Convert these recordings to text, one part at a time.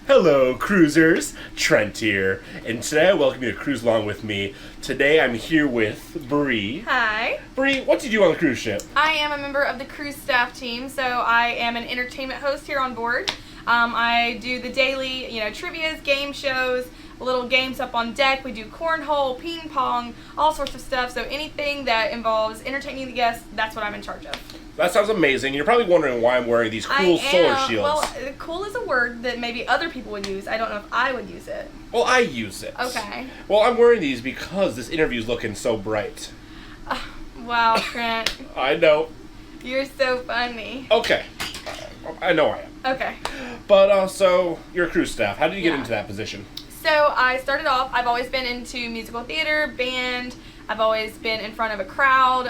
Hello, cruisers. Trent here, and today I welcome you to cruise along with me. Today I'm here with Bree. Hi. Bree, what do you do on the cruise ship? I am a member of the cruise staff team, so I am an entertainment host here on board. I do the daily, trivias, game shows, little games up on deck. We do cornhole, ping pong, all sorts of stuff. So anything that involves entertaining the guests, that's what I'm in charge of. That sounds amazing. You're probably wondering why I'm wearing these cool solar shields. Well, cool is a word that maybe other people would use. I don't know if I would use it. Well, I use it. Okay. Well, I'm wearing these because this interview's looking so bright. Wow, Trent. I know. You're so funny. Okay. I know I am. Okay. But, so, you're a cruise staff. How did you get Yeah. into that position? So I started off, I've always been into musical theater, band, I've always been in front of a crowd,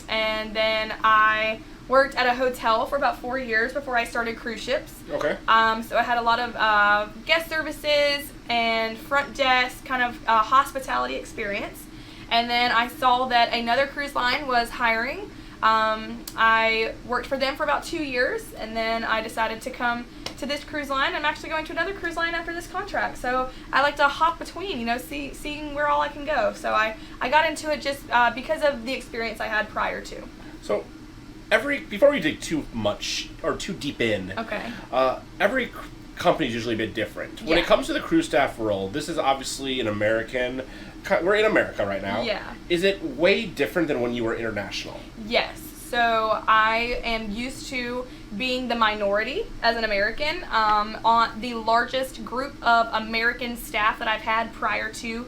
and then I worked at a hotel for about 4 years before I started cruise ships. Okay. So I had a lot of guest services and front desk kind of hospitality experience. And then I saw that another cruise line was hiring. I worked for them for about 2 years, and then I decided to come to this cruise line. I'm actually going to another cruise line after this contract, so I like to hop between, seeing where all I can go. So I got into it just because of the experience I had prior to. So, before we dig too much or too deep in, Okay. Every company is usually a bit different. When Yeah. it comes to the crew staff role, this is obviously an American. We're in America right now. Yeah. Is it way different than when you were international? Yes. So I am used to being the minority as an American. On the largest group of American staff that I've had prior to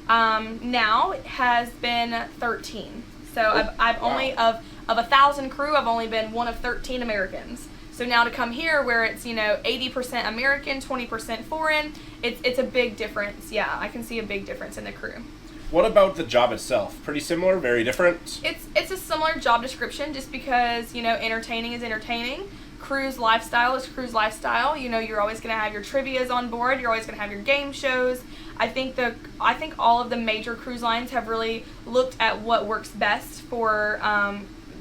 now has been 13. So I've only of 1,000 crew, I've only been one of 13 Americans. So now to come here where it's 80% American, 20% foreign, it's a big difference. Yeah, I can see a big difference in the crew. What about the job itself? Pretty similar? Very different? It's a similar job description just because, entertaining is entertaining. Cruise lifestyle is cruise lifestyle. You're always going to have your trivias on board. You're always going to have your game shows. I think all of the major cruise lines have really looked at what works best for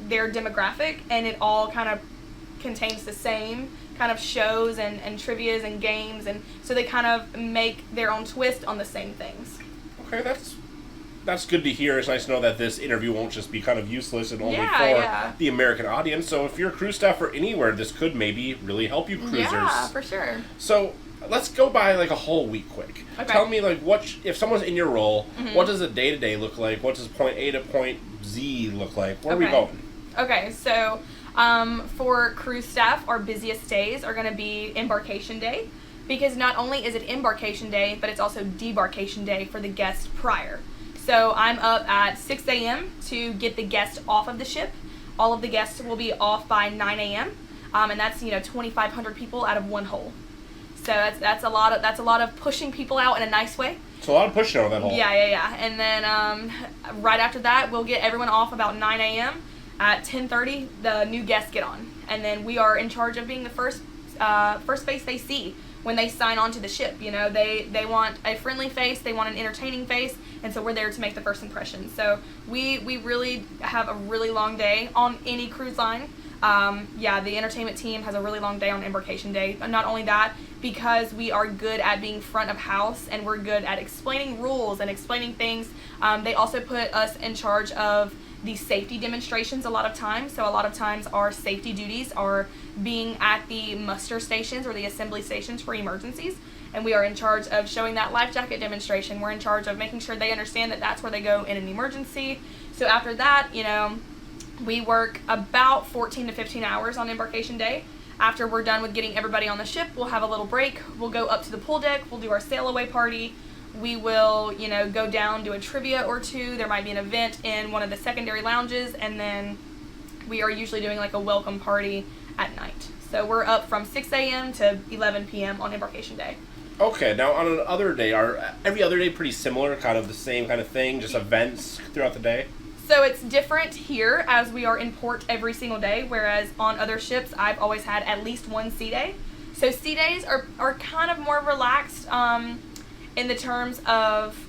their demographic, and it all kind of contains the same kind of shows and trivias and games, and so they kind of make their own twist on the same things. Okay, that's good to hear. It's nice to know that this interview won't just be kind of useless and only Yeah. the American audience. So if you're a crew staff or anywhere, this could maybe really help you cruisers. Yeah, for sure. So let's go by like a whole week quick. Okay. Tell me if someone's in your role, what does a day-to-day look like? What does point A to point Z look like? Where are we going? Okay, so for cruise staff, our busiest days are going to be embarkation day, because not only is it embarkation day, but it's also debarkation day for the guests prior. So I'm up at 6 a.m. to get the guests off of the ship. All of the guests will be off by 9 a.m. And that's 2,500 people out of one hole. So that's a lot of pushing people out in a nice way. It's a lot of pushing on that hole. Yeah. And then right after that, we'll get everyone off about 9 a.m. At 10:30, the new guests get on, and then we are in charge of being the first face they see when they sign on to the ship. They want a friendly face, they want an entertaining face, and so we're there to make the first impression. So we really have a really long day on any cruise line. The entertainment team has a really long day on embarkation day. But not only that, because we are good at being front of house and we're good at explaining rules and explaining things, they also put us in charge of the safety demonstrations a lot of times. So a lot of times our safety duties are being at the muster stations or the assembly stations for emergencies, and we are in charge of showing that life jacket demonstration. We're in charge of making sure they understand that that's where they go in an emergency. So after that, we work about 14 to 15 hours on embarkation day. After we're done with getting everybody on the ship, we'll have a little break. We'll go up to the pool deck. We'll do our sail away party. We will, go down, do a trivia or two. There might be an event in one of the secondary lounges, and then we are usually doing like a welcome party at night. So we're up from 6 a.m. to 11 p.m. on embarkation day. Okay, now on another day, are every other day pretty similar, kind of the same kind of thing, just events throughout the day? So it's different here as we are in port every single day, whereas on other ships I've always had at least one sea day. So sea days are kind of more relaxed in the terms of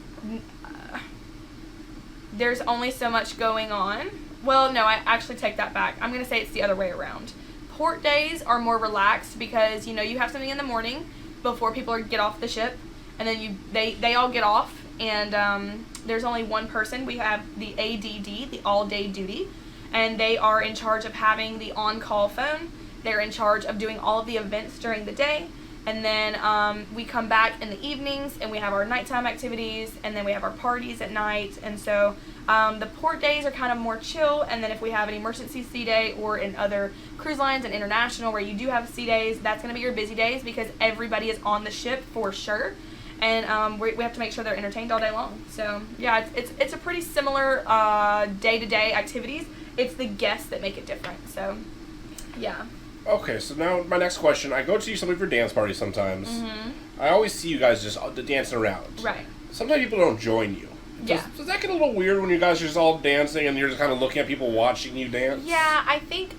there's only so much going on. Well, no, I actually take that back. I'm going to say it's the other way around. Port days are more relaxed because, you have something in the morning. before people get off the ship, and then they all get off, and there's only one person. We have the ADD, the all day duty, and they are in charge of having the on-call phone. They're in charge of doing all of the events during the day. And then we come back in the evenings and we have our nighttime activities, and then we have our parties at night. And so the port days are kind of more chill. And then if we have an emergency sea day, or in other cruise lines and international where you do have sea days, that's going to be your busy days because everybody is on the ship for sure. And we have to make sure they're entertained all day long. So yeah, it's a pretty similar day-to-day activities. It's the guests that make it different. So yeah. Okay, so now my next question. I go to some of your dance parties sometimes. I always see you guys just dancing around. Right. Sometimes people don't join you. Does that get a little weird when you guys are just all dancing and you're just kind of looking at people watching you dance? Yeah, I think,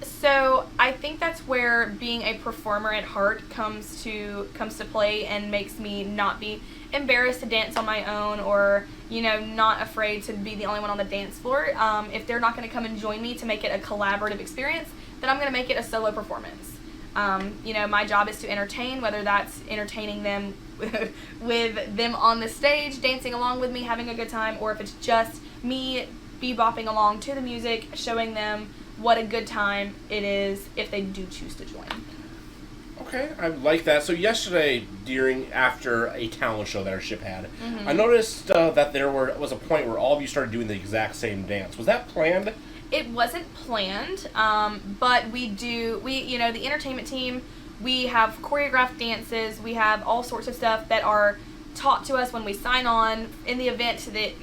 so I think that's where being a performer at heart comes to play, and makes me not be embarrassed to dance on my own, or, not afraid to be the only one on the dance floor. If they're not going to come and join me to make it a collaborative experience, then I'm going to make it a solo performance. My job is to entertain, whether that's entertaining them with them on the stage, dancing along with me, having a good time, or if it's just me bebopping along to the music, showing them what a good time it is if they do choose to join. Okay, I like that. So yesterday, after a talent show that our ship had, I noticed that there was a point where all of you started doing the exact same dance. Was that planned? It wasn't planned, but the entertainment team, we have choreographed dances, we have all sorts of stuff that are taught to us when we sign on in the event that,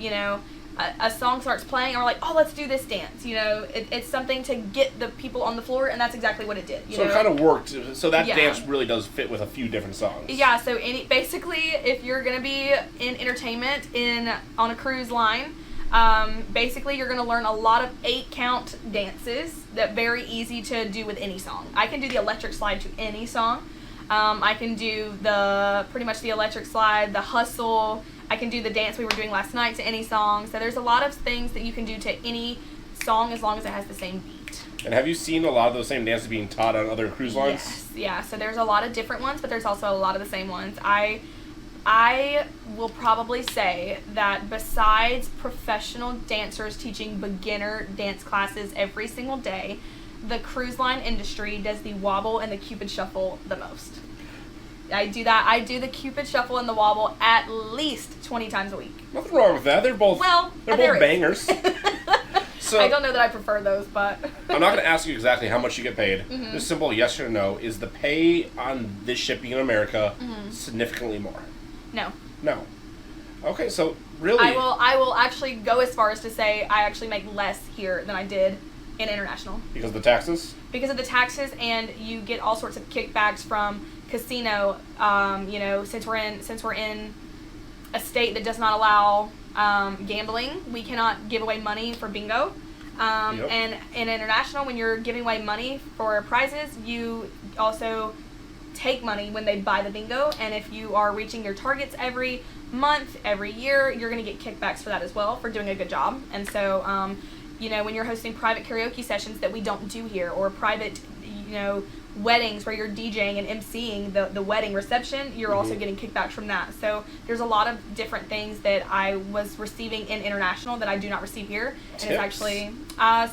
a song starts playing and we're like, oh, let's do this dance. It's something to get the people on the floor, and that's exactly what it did. So it kind of worked. So that dance really does fit with a few different songs. Yeah, so basically, if you're going to be in entertainment on a cruise line, basically you're going to learn a lot of 8-count dances that very easy to do with any song. I can do the electric slide to any song. I can do pretty much the electric slide, the hustle. I can do the dance we were doing last night to any song. So there's a lot of things that you can do to any song as long as it has the same beat. And have you seen a lot of those same dances being taught on other cruise lines? Yes, yeah. So there's a lot of different ones, but there's also a lot of the same ones. I will probably say that besides professional dancers teaching beginner dance classes every single day, the cruise line industry does the wobble and the Cupid shuffle the most. I do that. I do the Cupid shuffle and the wobble at least 20 times a week. Nothing wrong with that. They're both bangers. So I don't know that I prefer those, but I'm not going to ask you exactly how much you get paid. Just simple yes or no. Is the pay on this shipping in America significantly more? No. No. Okay, so really, I will actually go as far as to say I actually make less here than I did in international. Because of the taxes? Because of the taxes, and you get all sorts of kickbacks from casino. Since we're in a state that does not allow gambling, we cannot give away money for bingo. And in international, when you're giving away money for prizes, you also take money when they buy the bingo, and if you are reaching your targets every month, every year, you're going to get kickbacks for that as well, for doing a good job. And so when you're hosting private karaoke sessions that we don't do here, or private weddings where you're DJing and emceeing the wedding reception, you're also getting kickbacks from that. So there's a lot of different things that I was receiving in international that I do not receive here. Tips? And it's actually I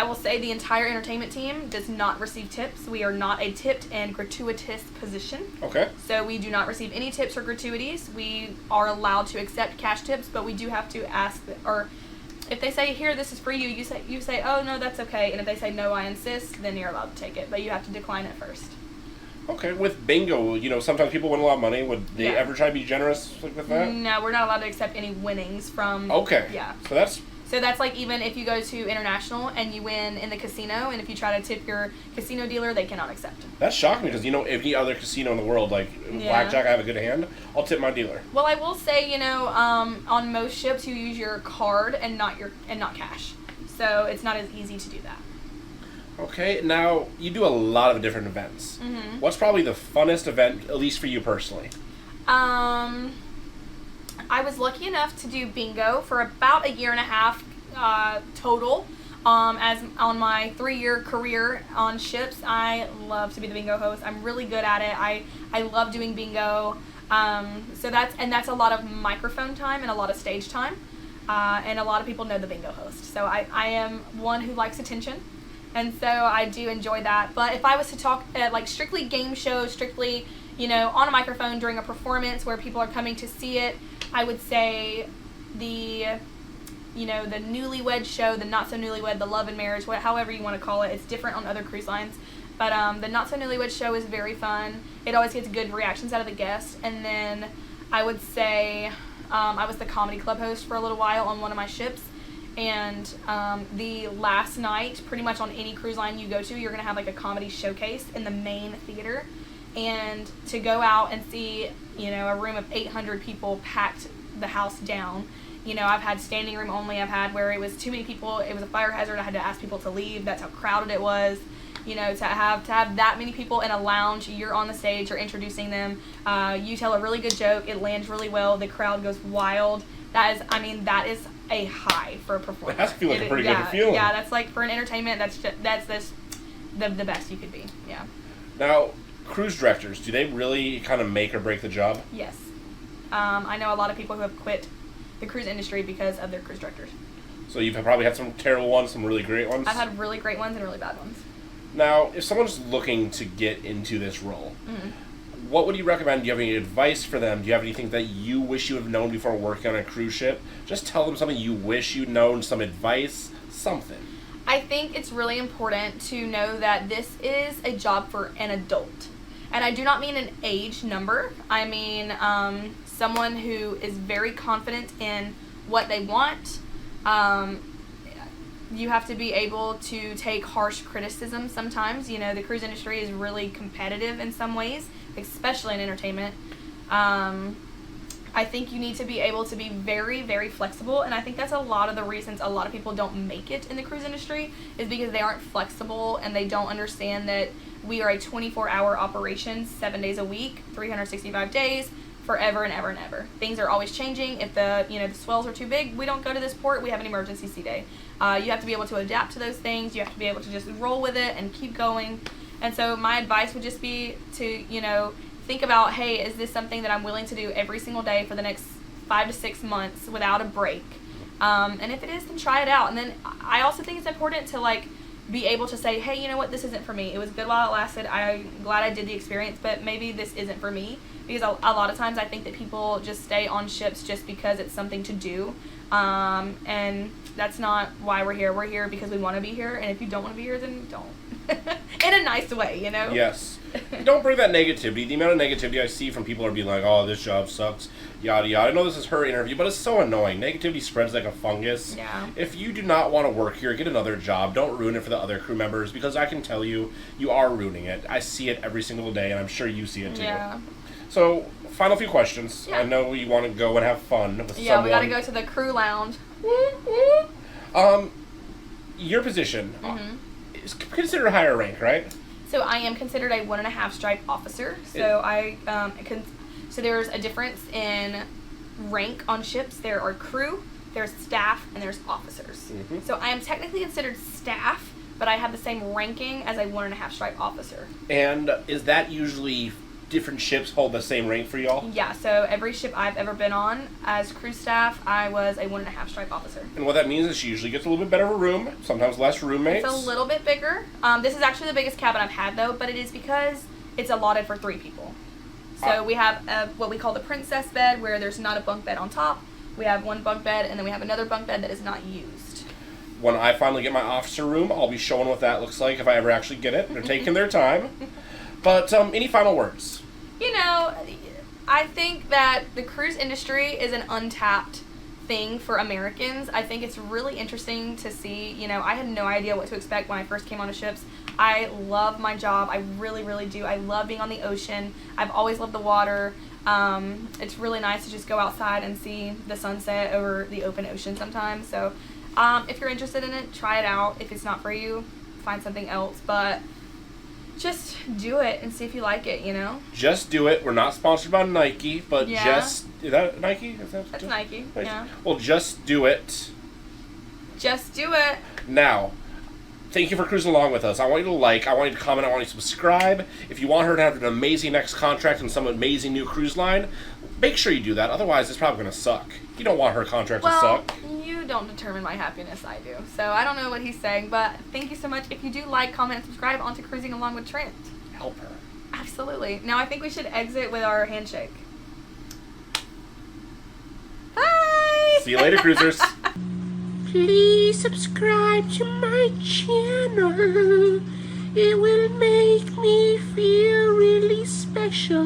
will say the entire entertainment team does not receive tips. We are not a tipped and gratuitous position. Okay. So we do not receive any tips or gratuities. We are allowed to accept cash tips, but we do have to ask, or if they say, here, this is for you, you say, oh, no, that's okay. And if they say, no, I insist, then you're allowed to take it. But you have to decline it first. Okay. With bingo, sometimes people win a lot of money. Would they ever try to be generous with that? No, we're not allowed to accept any winnings from... Okay. Yeah. So that's like even if you go to international and you win in the casino, and if you try to tip your casino dealer, they cannot accept. That shocked me because, any other casino in the world, like blackjack, I have a good hand, I'll tip my dealer. Well, I will say, on most ships you use your card and not cash. So it's not as easy to do that. Okay, now you do a lot of different events. What's probably the funnest event, at least for you personally? I was lucky enough to do bingo for about a year and a half total. As on my 3-year career on ships, I love to be the bingo host. I'm really good at it. I love doing bingo. So that's a lot of microphone time and a lot of stage time. And a lot of people know the bingo host. So I am one who likes attention. And so I do enjoy that. But if I was to talk like strictly game shows, strictly, on a microphone during a performance where people are coming to see it, I would say the newlywed show, the not so newlywed, the love and marriage, however you want to call it. It's different on other cruise lines. But the not so newlywed show is very fun. It always gets good reactions out of the guests. And then I would say I was the comedy club host for a little while on one of my ships. And the last night, pretty much on any cruise line you go to, you're going to have like a comedy showcase in the main theater. And to go out and see, a room of 800 people packed the house down. I've had standing room only. I've had where it was too many people. It was a fire hazard. I had to ask people to leave. That's how crowded it was. To have that many people in a lounge, you're on the stage, you're introducing them. You tell a really good joke. It lands really well. The crowd goes wild. That is a high for a performer. It has to feel like a pretty good feeling. Yeah, that's like for an entertainment. That's the best you could be. Yeah. Now, cruise directors, do they really kind of make or break the job? Yes. I know a lot of people who have quit the cruise industry because of their cruise directors. So you've probably had some terrible ones, some really great ones? I've had really great ones and really bad ones. Now, if someone's looking to get into this role, what would you recommend? Do you have any advice for them? Do you have anything that you wish you would have known before working on a cruise ship? Just tell them something you wish you'd known, some advice, something. I think it's really important to know that this is a job for an adult. And I do not mean an age number. I mean someone who is very confident in what they want. You have to be able to take harsh criticism sometimes. The cruise industry is really competitive in some ways, especially in entertainment. I think you need to be able to be very, very flexible, and I think that's a lot of the reasons a lot of people don't make it in the cruise industry is because they aren't flexible and they don't understand that we are a 24-hour operation, 7 days a week, 365 days, forever and ever and ever. Things are always changing. If the swells are too big, we don't go to this port, we have an emergency sea day. You have to be able to adapt to those things. You have to be able to just roll with it and keep going. And so my advice would just be to, think about, hey, is this something that I'm willing to do every single day for the next 5 to 6 months without a break? And if it is, then try it out. And then I also think it's important to be able to say, hey, you know what, this isn't for me. It was good while it lasted. I'm glad I did the experience, but maybe this isn't for me. Because a lot of times I think that people just stay on ships just because it's something to do. And that's not why we're here. We're here because we want to be here. And if you don't want to be here, then don't. In a nice way, Yes. Don't bring that negativity. The amount of negativity I see from people are being like, oh, this job sucks, yada, yada. I know this is her interview, but it's so annoying. Negativity spreads like a fungus. Yeah. If you do not want to work here, get another job. Don't ruin it for the other crew members, because I can tell you, you are ruining it. I see it every single day, and I'm sure you see it too. Yeah. So, final few questions. Yeah. I know you want to go and have fun with someone. Yeah, we got to go to the crew lounge. Your position is considered a higher rank, right? So I am considered a 1.5 stripe officer. So so there's a difference in rank on ships. There are crew, there's staff, and there's officers. So I am technically considered staff, but I have the same ranking as a 1.5 stripe officer. And is that usually different ships hold the same rank for y'all? Yeah, so every ship I've ever been on as crew staff, I was a 1.5 stripe officer. And what that means is she usually gets a little bit better of a room, sometimes less roommates. It's a little bit bigger. This is actually the biggest cabin I've had, though, but it is because it's allotted for 3 people. So we have what we call the princess bed, where there's not a bunk bed on top. We have one bunk bed, and then we have another bunk bed that is not used. When I finally get my officer room, I'll be showing what that looks like if I ever actually get it. They're taking their time. But any final words? I think that the cruise industry is an untapped thing for Americans. I think it's really interesting to see. I had no idea what to expect when I first came on the ships. I love my job. I really, really do. I love being on the ocean. I've always loved the water. It's really nice to just go outside and see the sunset over the open ocean sometimes. So if you're interested in it, try it out. If it's not for you, find something else. But just do it and see if you like it, Just do it. We're not sponsored by Nike, but Yeah. is that Nike? That's Nike, yeah. Well, just do it. Just do it. Now, thank you for cruising along with us. I want you to like, I want you to comment, I want you to subscribe. If you want her to have an amazing next contract and some amazing new cruise line, make sure you do that. Otherwise, it's probably going to suck. You don't want her contract to suck. You don't determine my happiness, I do. So I don't know what he's saying, but thank you so much. If you do like, comment, and subscribe onto Cruising Along with Trent. Help her. Absolutely. Now I think we should exit with our handshake. Bye! See you later, cruisers. Please subscribe to my channel. It will make me feel really special.